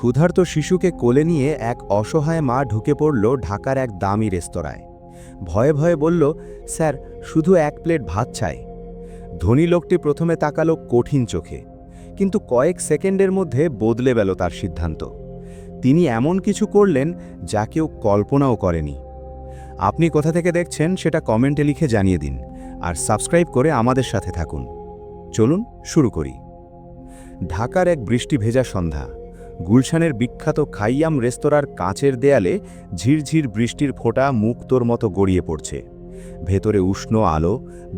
ক্ষুধার্ত শিশুকে কোলে নিয়ে এক অসহায় মা ঢুকে পড়ল ঢাকার এক দামি রেস্তোরাঁয়। ভয়ে ভয়ে বলল, স্যার, শুধু এক প্লেট ভাত চাই। ধনী লোকটি প্রথমে তাকালো কঠিন চোখে, কিন্তু কয়েক সেকেন্ডের মধ্যে বদলে গেল তার সিদ্ধান্ত। তিনি এমন কিছু করলেন যা কেউ কল্পনাও করেনি। আপনি কোথা থেকে দেখছেন সেটা কমেন্টে লিখে জানিয়ে দিন, আর সাবস্ক্রাইব করে আমাদের সাথে থাকুন। চলুন শুরু করি। ঢাকার এক বৃষ্টি ভেজা সন্ধ্যা। গুলশানের বিখ্যাত খাইয়াম রেস্তোরাঁর কাঁচের দেয়ালে ঝিরঝির বৃষ্টির ফোঁটা মুক্তোর মতো গড়িয়ে পড়ছে। ভেতরে উষ্ণ আলো,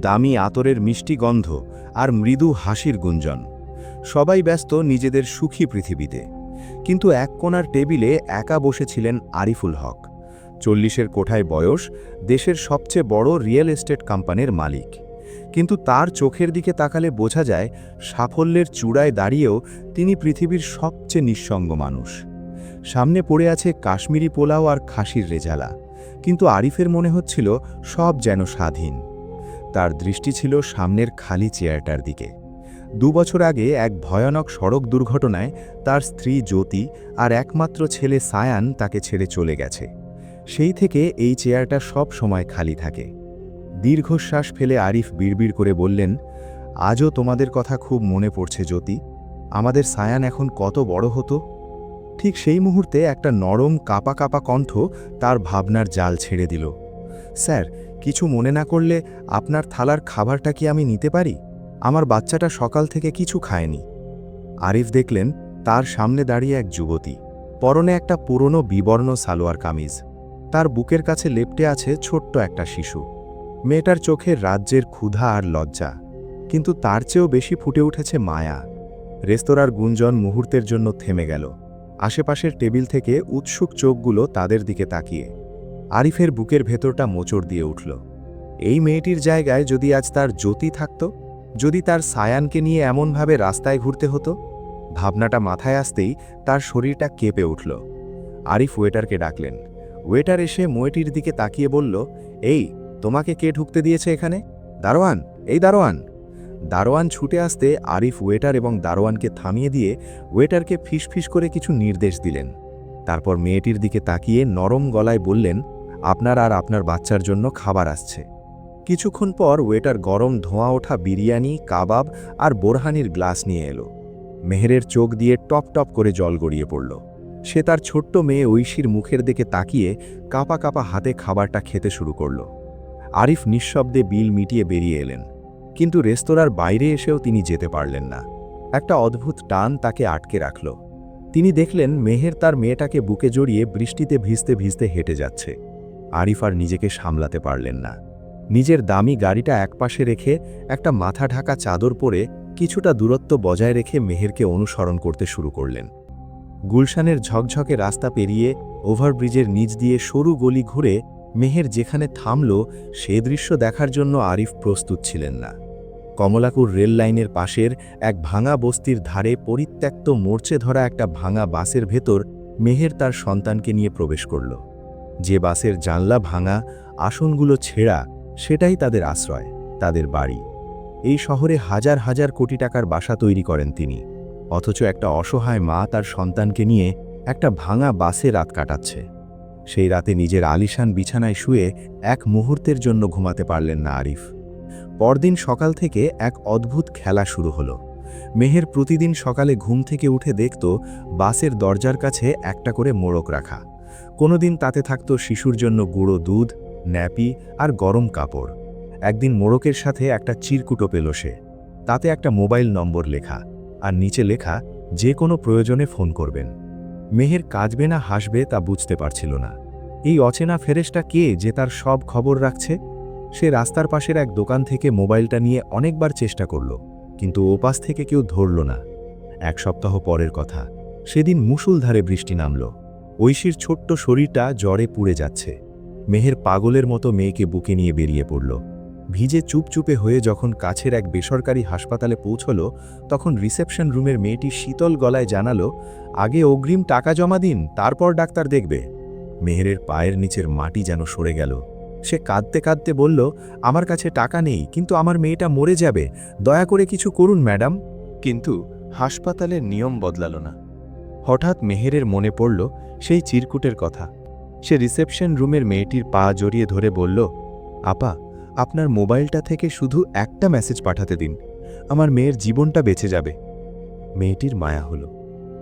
দামি আতরের মিষ্টি গন্ধ আর মৃদু হাসির গুঞ্জন। সবাই ব্যস্ত নিজেদের সুখী পৃথিবীতে, কিন্তু এক কোণার টেবিলে একা বসেছিলেন আরিফুল হক। 40-এর কোঠায় বয়স, দেশের সবচেয়ে বড় রিয়েল এস্টেট কোম্পানির মালিক। কিন্তু তার চোখের দিকে তাকালে বোঝা যায় সাফল্যের চূড়ায় দাঁড়িয়েও তিনি পৃথিবীর সবচেয়ে নিঃসঙ্গ মানুষ। সামনে পড়ে আছে কাশ্মীরি পোলাও আর খাসির রেজালা, কিন্তু আরিফের মনে হচ্ছিল সব যেন স্বাধীন। তার দৃষ্টি ছিল সামনের খালি চেয়ারটার দিকে। 2 বছর আগে এক ভয়ানক সড়ক দুর্ঘটনায় তার স্ত্রী জ্যোতি আর একমাত্র ছেলে সায়ান তাকে ছেড়ে চলে গেছে। সেই থেকে এই চেয়ারটা সব সময় খালি থাকে। দীর্ঘশ্বাস ফেলে আরিফ বিড়বিড় করে বললেন, আজও তোমাদের কথা খুব মনে পড়ছে জ্যোতি। আমাদের সায়ান এখন কত বড় হতো। ঠিক সেই মুহূর্তে একটা নরম কাঁপা কাঁপা কণ্ঠ তার ভাবনার জাল ছেড়ে দিল। স্যার, কিছু মনে না করলে আপনার থালার খাবারটা কি আমি নিতে পারি? আমার বাচ্চাটা সকাল থেকে কিছু খায়নি। আরিফ দেখলেন তার সামনে দাঁড়িয়ে এক যুবতী, পরনে একটা পুরনো বিবর্ণ সালোয়ার কামিজ। তার বুকের কাছে লেপ্টে আছে ছোট্ট একটা শিশু। মেয়েটার চোখে রাজ্যের ক্ষুধা আর লজ্জা, কিন্তু তার চেয়েও বেশি ফুটে উঠেছে মায়া। রেস্তোরাঁর গুঞ্জন মুহূর্তের জন্য থেমে গেল। আশেপাশের টেবিল থেকে উৎসুক চোখগুলো তাদের দিকে তাকিয়ে। আরিফের বুকের ভেতরটা মোচড় দিয়ে উঠল। এই মেয়েটির জায়গায় যদি আজ তার জ্যোতি থাকত, যদি তার সায়ানকে নিয়ে এমনভাবে রাস্তায় ঘুরতে হতো। ভাবনাটা মাথায় আসতেই তার শরীরটা কেঁপে উঠল। আরিফ ওয়েটারকে ডাকলেন। ওয়েটার এসে মেয়েটির দিকে তাকিয়ে বলল, এই, তোমাকে কে ঢুকতে দিয়েছে এখানে? দারোয়ান, এই দারোয়ান! দারোয়ান ছুটে আসতে আরিফ ওয়েটার এবং দারোয়ানকে থামিয়ে দিয়ে ওয়েটারকে ফিসফিস করে কিছু নির্দেশ দিলেন। তারপর মেয়েটির দিকে তাকিয়ে নরম গলায় বললেন, আপনার আর আপনার বাচ্চার জন্য খাবার আসছে। কিছুক্ষণ পর ওয়েটার গরম ধোঁয়া ওঠা বিরিয়ানি, কাবাব আর বোরহানির গ্লাস নিয়ে এলো। মেহেরের চোখ দিয়ে টপ টপ করে জল গড়িয়ে পড়ল। সে তার ছোট্ট মেয়ে ঐশীর মুখের দিকে তাকিয়ে কাঁপা কাঁপা হাতে খাবারটা খেতে শুরু করল। আরিফ নিঃশব্দে বিল মিটিয়ে বেরিয়ে এলেন, কিন্তু রেস্তোরাঁর বাইরে এসেও তিনি যেতে পারলেন না। একটা অদ্ভুত টান তাকে আটকে রাখল। তিনি দেখলেন মেহের তার মেয়েটাকে বুকে জড়িয়ে বৃষ্টিতে ভিজতে ভিজতে হেঁটে যাচ্ছে। আরিফ আর নিজেকে সামলাতে পারলেন না। নিজের দামি গাড়িটা একপাশে রেখে একটা মাথা ঢাকা চাদর পরে কিছুটা দূরত্ব বজায় রেখে মেহেরকে অনুসরণ করতে শুরু করলেন। গুলশানের ঝকঝকে রাস্তা পেরিয়ে ওভারব্রিজের নিচ দিয়ে সরু গলি ঘুরে মেহের যেখানে থামল, সে দৃশ্য দেখার জন্য আরিফ প্রস্তুত ছিলেন না। কমলাপুর রেল লাইনের পাশের এক ভাঙা বস্তির ধারে পরিত্যক্ত মরচে ধরা একটা ভাঙা বাসের ভেতর মেহের তার সন্তানকে নিয়ে প্রবেশ করল। যে বাসের জানলা ভাঙা, আসনগুলো ছেঁড়া, সেটাই তাদের আশ্রয়, তাদের বাড়ি। এই শহরে হাজার হাজার কোটি টাকার বাসা তৈরি করেন তিনি, অথচ একটা অসহায় মা তার সন্তানকে নিয়ে একটা ভাঙা বাসে রাত কাটাচ্ছে। সেই রাতে নিজের আলিশান বিছানায় শুয়ে এক মুহূর্তের জন্য ঘুমাতে পারলেন না আরিফ। পরদিন সকাল থেকে এক অদ্ভুত খেলা শুরু হলো। মেহের প্রতিদিন সকালে ঘুম থেকে উঠে দেখত বাসের দরজার কাছে একটা করে মোড়ক রাখা। কোনোদিন তাতে থাকত শিশুর জন্য গুঁড়ো দুধ, ন্যাপি আর গরম কাপড়। একদিন মোড়কের সাথে একটা চিরকুটো পেল সে। তাতে একটা মোবাইল নম্বর লেখা, আর নিচে লেখা, যে কোনো প্রয়োজনে ফোন করবেন। মেহের কাঁদবে না হাসবে তা বুঝতে পারছিল না। এই অচেনা ফেরেশটা কে যে তার সব খবর রাখছে? সে রাস্তার পাশের এক দোকান থেকে মোবাইলটা নিয়ে অনেকবার চেষ্টা করল, কিন্তু ওপাশ থেকে কেউ ধরল না। 1 সপ্তাহ পরের কথা, সেদিন মুষলধারে বৃষ্টি নামল। ঐশীর ছোট্ট শরীরটা জ্বরে পুড়ে যাচ্ছে। মেহের পাগলের মতো মেয়েকে বুকে নিয়ে বেরিয়ে পড়ল। ভিজে চুপচুপে হয়ে যখন কাছের এক বেসরকারি হাসপাতালে পৌঁছল, তখন রিসেপশন রুমের মেয়েটি শীতল গলায় জানালো, আগে অগ্রিম টাকা জমা দিন, তারপর ডাক্তার দেখবে। মেহেরের পায়ের নিচের মাটি যেন সরে গেল। সে কাঁদতে কাঁদতে বলল, আমার কাছে টাকা নেই, কিন্তু আমার মেয়েটা মরে যাবে, দয়া করে কিছু করুন ম্যাডাম। কিন্তু হাসপাতালের নিয়ম বদলালো না। হঠাৎ মেহেরের মনে পড়ল সেই চিরকুটের কথা। সে রিসেপশন রুমের মেয়েটির পা জড়িয়ে ধরে বলল, আপা, আপনার মোবাইলটা থেকে শুধু একটা মেসেজ পাঠাতে দিন, আমার মেয়ের জীবনটা বেঁচে যাবে। মেয়েটির মায়া হলো।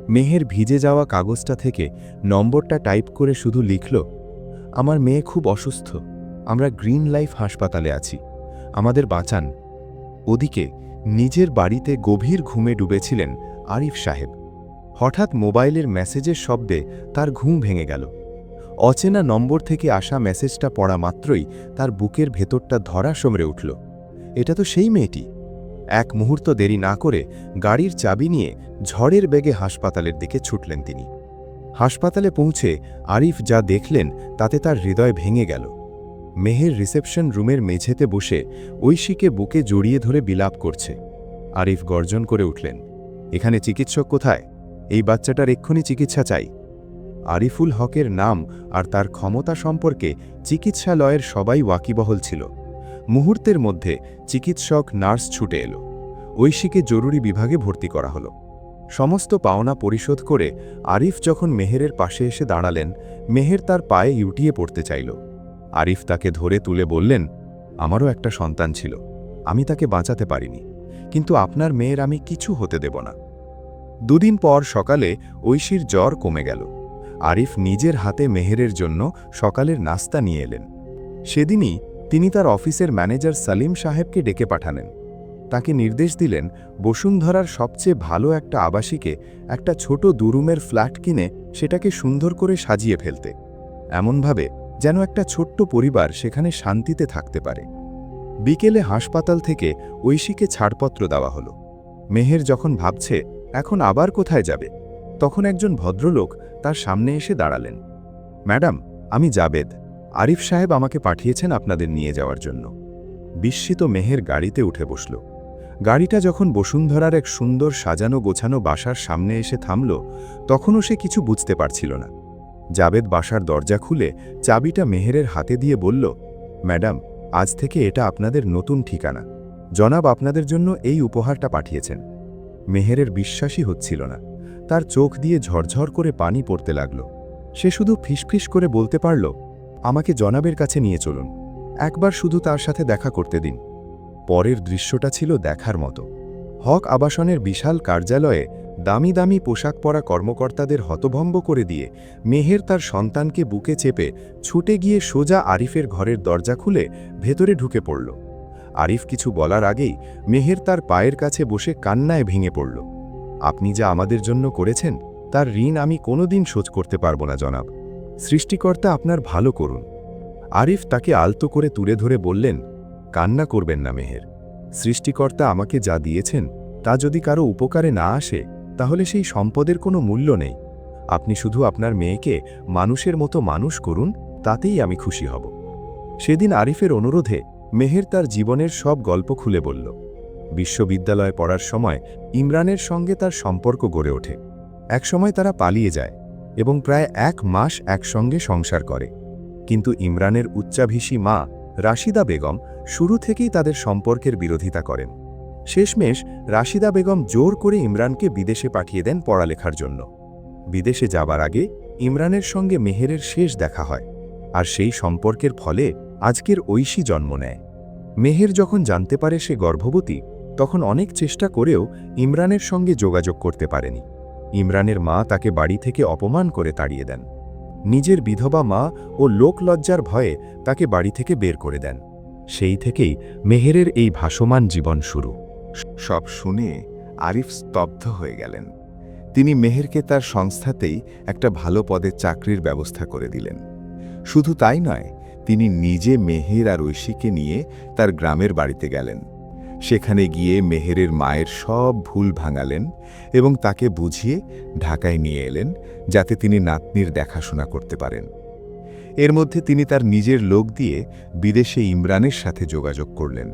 মেহের ভিজে যাওয়া কাগজটা থেকে নম্বরটা টাইপ করে শুধু লিখল, আমার মেয়ে খুব অসুস্থ, আমরা গ্রিন লাইফ হাসপাতালে আছি, আমাদের বাঁচান। ওদিকে নিজের বাড়িতে গভীর ঘুমে ডুবেছিলেন আরিফ সাহেব। হঠাৎ মোবাইলের মেসেজের শব্দে তার ঘুম ভেঙে গেল। অচেনা নম্বর থেকে আসা মেসেজটা পড়া মাত্রই তার বুকের ভেতরটা ধরা সমরে উঠল। এটা তো সেই মেয়েটি। এক মুহূর্ত দেরি না করে গাড়ির চাবি নিয়ে ঝড়ের বেগে হাসপাতালের দিকে ছুটলেন তিনি। হাসপাতালে পৌঁছে আরিফ যা দেখলেন তাতে তার হৃদয় ভেঙে গেল। মেহের রিসেপশন রুমের মেঝেতে বসে ঐশীকে বুকে জড়িয়ে ধরে বিলাপ করছে। আরিফ গর্জন করে উঠলেন, এখানে চিকিৎসক কোথায়? এই বাচ্চাটার এক্ষুনি চিকিৎসা চাই। আরিফুল হকের নাম আর তার ক্ষমতা সম্পর্কে চিকিৎসালয়ের সবাই ওয়াকিবহল ছিল। মুহূর্তের মধ্যে চিকিৎসক, নার্স ছুটে এলো। ঐশীকে জরুরি বিভাগে ভর্তি করা হলো। সমস্ত পাওনা পরিশোধ করে আরিফ যখন মেহেরের পাশে এসে দাঁড়ালেন, মেহের তার পায়ে ইউটিয়ে পড়তে চাইল। আরিফ তাকে ধরে তুলে বললেন, আমারও একটা সন্তান ছিল, আমি তাকে বাঁচাতে পারিনি, কিন্তু আপনার মেয়ের আমি কিছু হতে দেব না। দুদিন পর সকালে ঐশীর জ্বর কমে গেল। আরিফ নিজের হাতে মেহেরের জন্য সকালের নাস্তা নিয়ে এলেন। সেদিনই তিনি তার অফিসের ম্যানেজার সালিম সাহেবকে ডেকে পাঠালেন। তাকে নির্দেশ দিলেন বসুন্ধরার সবচেয়ে ভালো একটা আবাসিকে একটা ছোট দুরুমের ফ্ল্যাট কিনে সেটাকে সুন্দর করে সাজিয়ে ফেলতে, এমনভাবে যেন একটা ছোট্ট পরিবার সেখানে শান্তিতে থাকতে পারে। বিকেলে হাসপাতাল থেকে ঐশীকে ছাড়পত্র দেওয়া হলো। মেহের যখন ভাবছে এখন আবার কোথায় যাবে, তখন একজন ভদ্রলোক তার সামনে এসে দাঁড়ালেন। ম্যাডাম, আমি জাবেদ, আরিফ সাহেব আমাকে পাঠিয়েছেন আপনাদের নিয়ে যাওয়ার জন্য। বিস্মিত মেহের গাড়িতে উঠে বসল। গাড়িটা যখন বসুন্ধরার এক সুন্দর সাজানো গোছানো বাসার সামনে এসে থামল, তখনও সে কিছু বুঝতে পারছিল না। জাবেদ বাসার দরজা খুলে চাবিটা মেহেরের হাতে দিয়ে বলল, ম্যাডাম, আজ থেকে এটা আপনাদের নতুন ঠিকানা। জনাব আপনাদের জন্য এই উপহারটা পাঠিয়েছেন। মেহেরের বিশ্বাসই হচ্ছিল না। তার চোখ দিয়ে ঝরঝর করে পানি পড়তে লাগল। সে শুধু ফিসফিস করে বলতে পারল, আমাকে জনাবের কাছে নিয়ে চলুন, একবার শুধু তার সাথে দেখা করতে দিন। পরের দৃশ্যটা ছিল দেখার মতো। হক আবাসনের বিশাল কার্যালয়ে দামি দামি পোশাক পরা কর্মকর্তাদের হতভম্ব করে দিয়ে মেহের তার সন্তানকে বুকে চেপে ছুটে গিয়ে সোজা আরিফের ঘরের দরজা খুলে ভেতরে ঢুকে পড়ল। আরিফ কিছু বলার আগেই মেহের তার পায়ের কাছে বসে কান্নায় ভেঙে পড়ল। আপনি যা আমাদের জন্য করেছেন তার ঋণ আমি কোনোদিন শোধ করতে পারব না জনাব। সৃষ্টিকর্তা আপনার ভালো করুন। আরিফ তাকে আলতো করে তুলে ধরে বললেন, কান্না করবেন না মেহের। সৃষ্টিকর্তা আমাকে যা দিয়েছেন তা যদি কারো উপকারে না আসে তাহলে সেই সম্পদের কোনো মূল্য নেই। আপনি শুধু আপনার মেয়েকে মানুষের মতো মানুষ করুন, তাতেই আমি খুশি হব। সেদিন আরিফের অনুরোধে মেহের তার জীবনের সব গল্প খুলে বলল। বিশ্ববিদ্যালয়ে পড়ার সময় ইমরানের সঙ্গে তার সম্পর্ক গড়ে ওঠে। একসময় তারা পালিয়ে যায় এবং প্রায় 1 মাস একসঙ্গে সংসার করে। কিন্তু ইমরানের উচ্চাভিষী মা রাশিদা বেগম শুরু থেকেই তাদের সম্পর্কের বিরোধিতা করেন। শেষমেশ রাশিদা বেগম জোর করে ইমরানকে বিদেশে পাঠিয়ে দেন পড়ালেখার জন্য। বিদেশে যাবার আগে ইমরানের সঙ্গে মেহেরের শেষ দেখা হয়, আর সেই সম্পর্কের ফলে আজকের ঐশী জন্ম নেয়। মেহের যখন জানতে পারে সে গর্ভবতী, তখন অনেক চেষ্টা করেও ইমরানের সঙ্গে যোগাযোগ করতে পারেনি। ইমরানের মা তাকে বাড়ি থেকে অপমান করে তাড়িয়ে দেন। নিজের বিধবা মা ও লোকলজ্জার ভয়ে তাকে বাড়ি থেকে বের করে দেন। সেই থেকেই মেহেরের এই ভাসমান জীবন শুরু। সব শুনে আরিফ স্তব্ধ হয়ে গেলেন। তিনি মেহেরকে তার সংস্থাতেই একটা ভালো পদের চাকরির ব্যবস্থা করে দিলেন। শুধু তাই নয়, তিনি নিজে মেহের আর ঐশীকে নিয়ে তার গ্রামের বাড়িতে গেলেন। সেখানে গিয়ে মেহেরের মায়ের সব ভুল ভাঙালেন এবং তাকে বুঝিয়ে ঢাকায় নিয়ে এলেন, যাতে তিনি নাতনির দেখাশোনা করতে পারেন। এর মধ্যে তিনি তার নিজের লোক দিয়ে বিদেশে ইমরানের সাথে যোগাযোগ করলেন।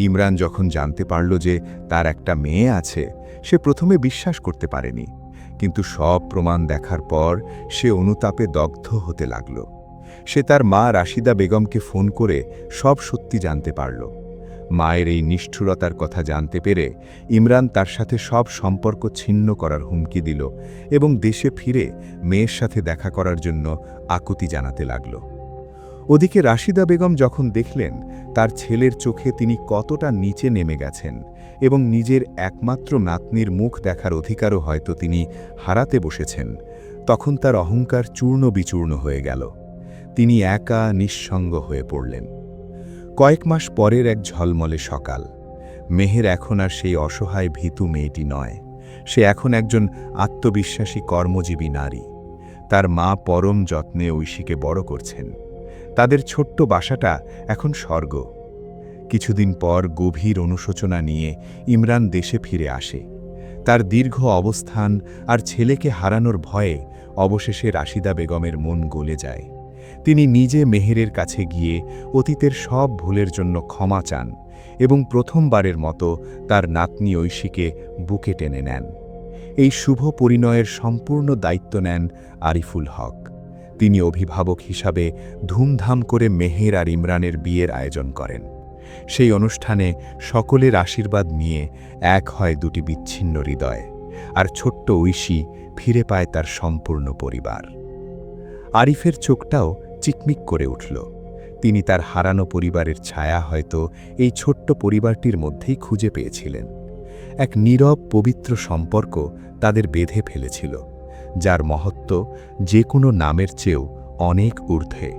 ইমরান যখন জানতে পারল যে তার একটা মেয়ে আছে, সে প্রথমে বিশ্বাস করতে পারেনি, কিন্তু সব প্রমাণ দেখার পর সে অনুতাপে দগ্ধ হতে লাগল। সে তার মা রাশিদা বেগমকে ফোন করে সব সত্যি জানতে পারল। মায়ের এই নিষ্ঠুরতার কথা জানতে পেরে ইমরান তার সাথে সব সম্পর্ক ছিন্ন করার হুমকি দিল এবং দেশে ফিরে মেয়ের সাথে দেখা করার জন্য আকুতি জানাতে লাগল। ওদিকে রাশিদা বেগম যখন দেখলেন তার ছেলের চোখে তিনি কতটা নিচে নেমে গেছেন এবং নিজের একমাত্র নাতনির মুখ দেখার অধিকারও হয়তো তিনি হারাতে বসেছেন, তখন তার অহংকার চূর্ণ বিচূর্ণ হয়ে গেল। তিনি একা নিঃসঙ্গ হয়ে পড়লেন। কয়েক মাস পরের এক ঝলমলে সকাল। মেহের এখন আর সেই অসহায় ভীতু মেয়েটি নয়, সে এখন একজন আত্মবিশ্বাসী কর্মজীবী নারী। তার মা পরম যত্নে ঐশীকে বড় করছেন। তাদের ছোট্ট বাসাটা এখন স্বর্গ। কিছুদিন পর গভীর অনুশোচনা নিয়ে ইমরান দেশে ফিরে আসে। তার দীর্ঘ অবস্থান আর ছেলেকে হারানোর ভয়ে অবশেষে রাশিদা বেগমের মন গলে যায়। তিনি নিজে মেহেরের কাছে গিয়ে অতীতের সব ভুলের জন্য ক্ষমা চান এবং প্রথমবারের মতো তার নাতনি ঐশীকে বুকে টেনে নেন। এই শুভ পরিণয়ের সম্পূর্ণ দায়িত্ব নেন আরিফুল হক। তিনি অভিভাবক হিসাবে ধুমধাম করে মেহের আর ইমরানের বিয়ের আয়োজন করেন। সেই অনুষ্ঠানে সকলের আশীর্বাদ নিয়ে এক হয় দুটি বিচ্ছিন্ন হৃদয়, আর ছোট্ট ঐশী ফিরে পায় তার সম্পূর্ণ পরিবার। আরিফের চোখটাও চিকমিক করে উঠল। তিনি তার হারানো পরিবারের ছায়া হয়তো এই ছোট্ট পরিবারটির মধ্যেই খুঁজে পেয়েছিলেন। এক নীরব পবিত্র সম্পর্ক তাদের বেঁধে ফেলেছিল, যার মহত্ব যে কোনো নামের চেয়েও অনেক ঊর্ধ্বে।